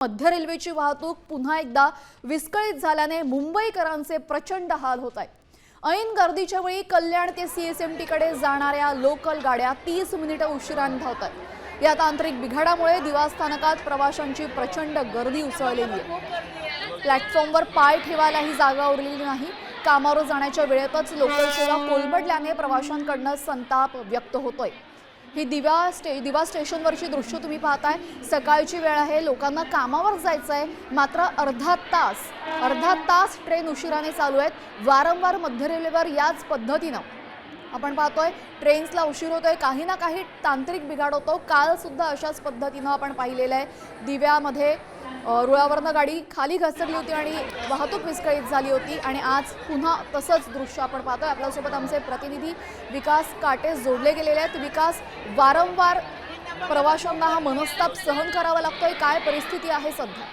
मध्य रेल्वेची वाहतूक पुन्हा एकदा विस्कळीत झाल्याने मुंबईकरांचे प्रचंड हाल होत आहेत। ऐन गर्दीच्या वेळी कल्याण ते सीएसएमटी कडे जाणाऱ्या लोकल गाड्या 30 मिनिटे उशिराने धावतात। या तांत्रिक बिघाडामुळे दिवा स्थानकात प्रवाशांची प्रचंड गर्दी उसळलेली आहे। प्लॅटफॉर्मवर पाय ठेवायलाही जागा उरलेली नाही। कामावर जाण्याच्या वेळेतच लोकल सेवा कोलमडल्याने प्रवाशांकडून संताप व्यक्त होतोय। ही दिवा स्टेशनवरची दृश्य तुम्ही पाहताय। सकाळची वेळ आहे, लोकांना कामावर जायचं आहे, मात्र अर्धा तास ट्रेन उशिराने चालू आहेत। वारंवार मध्य रेल्वेवर याच पद्धतीने आपण पाहतोय ट्रेन्सला उशीर होतोय, काही ना काही तांत्रिक बिघाड होतो। काल सुद्धा अशाच पद्धतीने आपण पाहिलेलं आहे। दिव्यामध्ये रुळावरनं गाडी खाली घसरली होती आणि वाहतूक विस्कळीत झाली होती आणि आज पुन्हा तसंच दृश्य आपण पाहतोय। आपल्यासोबत आमचे प्रतिनिधी विकास काटे जोडले गेलेले आहेत। विकास, वारंवार प्रवाशांना हा मनस्ताप सहन करावा लागतोय, काय परिस्थिती आहे सध्या?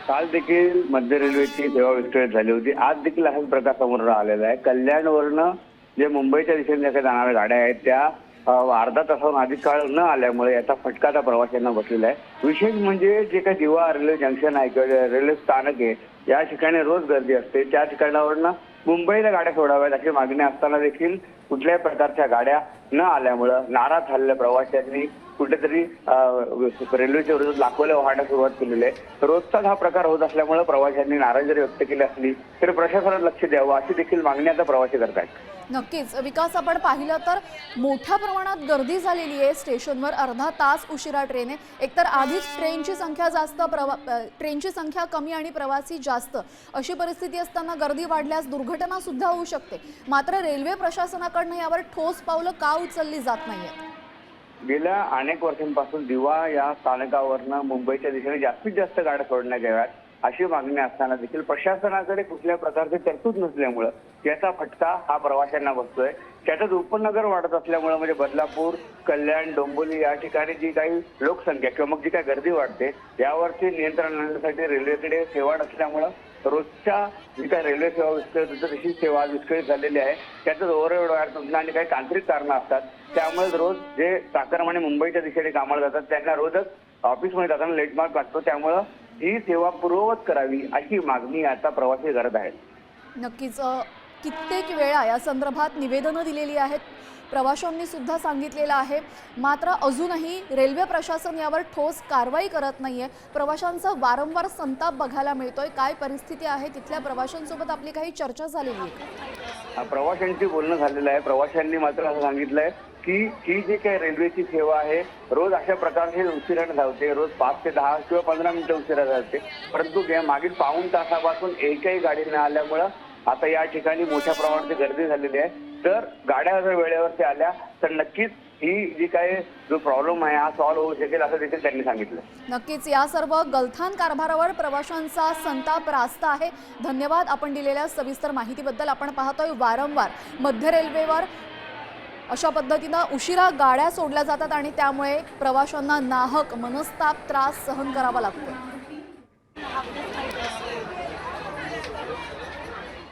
काल देखील मध्य रेल्वेची सेवा विस्कळीत झाली होती, आज देखील असाच प्रकार समोर आलेला आहे। कल्याणवरनं जे मुंबईच्या दिशेने जाणाऱ्या गाड्या आहेत त्या अर्धा तासाहून अधिक काळ न आल्यामुळे याचा फटका त्या प्रवाशांना बसलेला आहे। विशेष म्हणजे जे काही दिवा रेल्वे जंक्शन आहे किंवा रेल्वे स्थानक आहे या ठिकाणी रोज गर्दी असते। त्या ठिकाणावरनं मुंबईला गाड्या सोडाव्यात अशी मागणी असताना देखील कुठल्याही प्रकारच्या गाड्या न आल्यामुळे नाराज झालेल्या प्रवाशांनी कुठेतरी रेल्वेच्या विरोधात लाखोला वाहण्यास सुरुवात केलेली आहे। रोजचाच हा प्रकार होत असल्यामुळे प्रवाशांनी नाराजी व्यक्त केली असली तरी प्रशासनाने लक्ष द्यावं अशी देखील मागणी आता प्रवासी करत आहेत। नक्कीच विकास, आपण पाहिलं तर मोठ्या प्रमाणात गर्दी झालेली आहे स्टेशनवर। अर्धा तास उशिरा ट्रेन आहे। एकतर आधीच ट्रेनची संख्या जास्त, ट्रेनची संख्या कमी आणि प्रवासी जास्त, अशी परिस्थिती असताना गर्दी वाढल्यास दुर्घटना सुद्धा होऊ शकते। मात्र रेल्वे प्रशासनाकडून यावर ठोस पावलं का उचलली जात नाहीयेत? गेल्या अनेक वर्षांपासून दिवा या स्थानकावरनं मुंबईच्या दिशेने जास्तीत जास्त गाड्या सोडण्यात याव्यात अशी मागणी असताना देखील प्रशासनाकडे कुठल्या प्रकारची तरतूद नसल्यामुळे याचा फटका हा प्रवाशांना बसतोय। त्यातच उपनगर वाढत असल्यामुळे म्हणजे बदलापूर, कल्याण, डोंबिवली या ठिकाणी जी काही लोकसंख्या किंवा मग जी काही गर्दी वाढते यावरती नियंत्रण आणण्यासाठी रेल्वेकडे सेवा नसल्यामुळे रोजच्या जी काही रेल्वे सेवा विस्कळीत होते तशी सेवा विस्कळीत झालेली आहे। त्यातच ओव्हरहेड वाढत आणि काही तांत्रिक कारणं असतात, त्यामुळे रोज जे चाकरमाने मुंबईच्या दिशेने कामाला जातात त्यांना रोजच ऑफिसमध्ये जाताना लेट मार्क लागतो। त्यामुळे ही सेवा पूर्ववत करावी अशी मागणी आता प्रवासी करत आहेत। नक्कीच कित्येक वेळा या संदर्भात निवेदनं दिलेली आहेत, प्रवाशांनी सुद्धा सांगितलेलं आहे, मात्र अजूनही रेल्वे प्रशासन यावर ठोस कारवाई करत नाहीये। प्रवाशांचा वारंवार संताप बघायला मिळतोय। काय परिस्थिती आहे तिथल्या प्रवाशांसोबत आपली काही चर्चा झालेली आहे? प्रवाशांशी बोलणं झालेलं आहे। प्रवाशांनी मात्र असं सांगितलंय की ही जी काही रेल्वेची सेवा आहे रोज अशा प्रकारचे उशिराने धावते, रोज 5 ते 10 किंवा 15 मिनिटं उशिरा धावते, परंतु मागील पाऊण तासापासून एकही गाडी न आल्यामुळं आता या ठिकाणी मोठ्या प्रमाणात गर्दी झालेली आहे। तर गाड्या जर वेळेवरती आल्या तर नक्कीच ही जी काही जो प्रॉब्लेम आहे हा सॉल्व्ह होऊ शकेल असं देखील त्यांनी सांगितलं। नक्कीच या सर्व गलथान कारभारावर प्रवाशांचा संताप रास्त आहे। धन्यवाद आपण दिलेल्या सविस्तर माहितीबद्दल। आपण पाहतोय वारंवार मध्य रेल्वेवर अशा पद्धतीने उशिरा गाड्या सोडल्या जातात आणि त्यामुळे प्रवाशांना नाहक मनस्ताप त्रास सहन करावा लागतो।